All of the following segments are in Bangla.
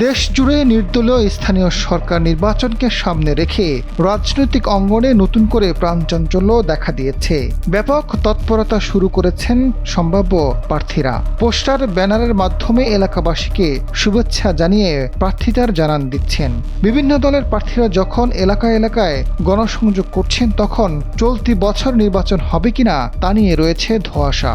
দেশ জুড়ে নির্দলীয় স্থানীয় সরকার নির্বাচনকে সামনে রেখে রাজনৈতিক অঙ্গনে নতুন করে প্রাণচাঞ্চল্য দেখা দিয়েছে। ব্যাপক তৎপরতা শুরু করেছেন সম্ভাব্য প্রার্থীরা। পোস্টার ব্যানারের মাধ্যমে এলাকাবাসীকে শুভেচ্ছা জানিয়ে প্রার্থিতার জানান দিচ্ছেন। বিভিন্ন দলের প্রার্থীরা যখন এলাকায় এলাকায় গণসংযোগ করছেন, তখন চলতি বছর নির্বাচন হবে কিনা তা নিয়ে রয়েছে ধোঁয়াশা।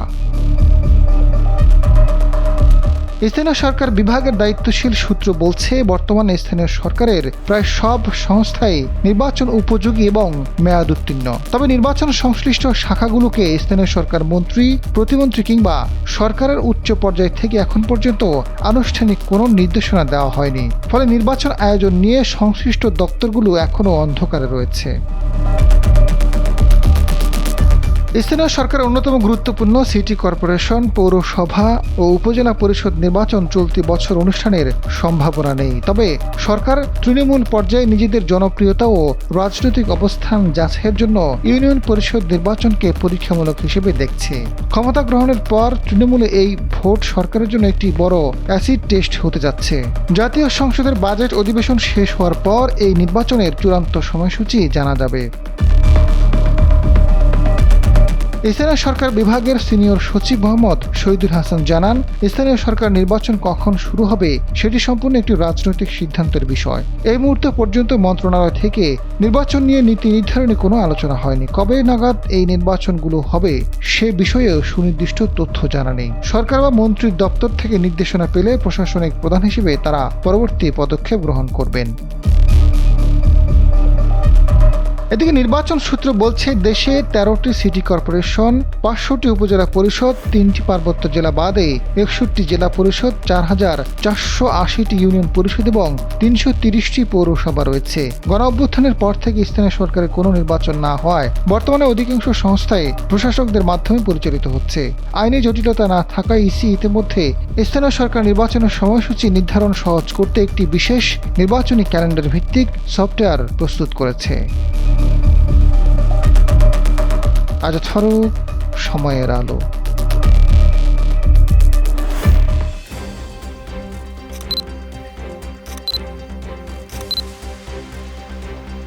স্থানীয় সরকার বিভাগের দায়িত্বশীল সূত্র বলছে, বর্তমানে স্থানীয় সরকারের প্রায় সব সংস্থাই নির্বাচন উপযোগী এবং মেয়াদ উত্তীর্ণ। তবে নির্বাচন সংশ্লিষ্ট শাখাগুলোকে স্থানীয় সরকার মন্ত্রী, প্রতিমন্ত্রী কিংবা সরকারের উচ্চ পর্যায় থেকে এখন পর্যন্ত আনুষ্ঠানিক কোনো নির্দেশনা দেওয়া হয়নি। ফলে নির্বাচন আয়োজন নিয়ে সংশ্লিষ্ট দপ্তরগুলো এখনও অন্ধকারে রয়েছে। স্থানীয় সরকারের অন্যতম গুরুত্বপূর্ণ সিটি কর্পোরেশন, পৌরসভা ও উপজেলা পরিষদ নির্বাচন চলতি বছর অনুষ্ঠানের সম্ভাবনা নেই। তবে সরকার তৃণমূল পর্যায়ে নিজেদের জনপ্রিয়তা ও রাজনৈতিক অবস্থান যাচাইয়ের জন্য ইউনিয়ন পরিষদ নির্বাচনকে পরীক্ষামূলক হিসেবে দেখছে। ক্ষমতা গ্রহণের পর তৃণমূলে এই ভোট সরকারের জন্য একটি বড় অ্যাসিড টেস্ট হতে যাচ্ছে। জাতীয় সংসদের বাজেট অধিবেশন শেষ হওয়ার পর এই নির্বাচনের চূড়ান্ত সময়সূচি জানা যাবে। স্থানীয় সরকার বিভাগের সিনিয়র সচিব মোহাম্মদ শহীদুল হাসান জানান, স্থানীয় সরকার নির্বাচন কখন শুরু হবে সেটি সম্পূর্ণ একটি রাজনৈতিক সিদ্ধান্তের বিষয়। এই মুহূর্ত পর্যন্ত মন্ত্রণালয় থেকে নির্বাচন নিয়ে নীতি নির্ধারণে কোনো আলোচনা হয়নি। কবে নাগাদ এই নির্বাচনগুলো হবে সে বিষয়েও সুনির্দিষ্ট তথ্য জানা নেই। সরকার বা মন্ত্রীর দপ্তর থেকে নির্দেশনা পেলে প্রশাসনিক প্রধান হিসেবে তারা পরবর্তী পদক্ষেপ গ্রহণ করবেন। এদিকে নির্বাচন সূত্র বলছে, দেশে 13টি সিটি কর্পোরেশন, 500টি উপজেলা পরিষদ, 3টি পার্বত্য জেলা বাদে 61টি জেলা পরিষদ, 4480টি ইউনিয়ন পরিষদ এবং 330টি পৌরসভা রয়েছে। গণঅভ্যুত্থানের পর থেকে স্থানীয় সরকারের কোনো নির্বাচন না হওয়ায় বর্তমানে অধিকাংশ সংস্থাই প্রশাসকদের মাধ্যমে পরিচালিত হচ্ছে। আইনি জটিলতা না থাকায় ইসি ইতিমধ্যে স্থানীয় সরকার নির্বাচনের সময়সূচি নির্ধারণ সহজ করতে একটি বিশেষ নির্বাচনী ক্যালেন্ডার ভিত্তিক সফটওয়্যার প্রস্তুত করেছে। আজাদ ফারুক, সময়ের আলো।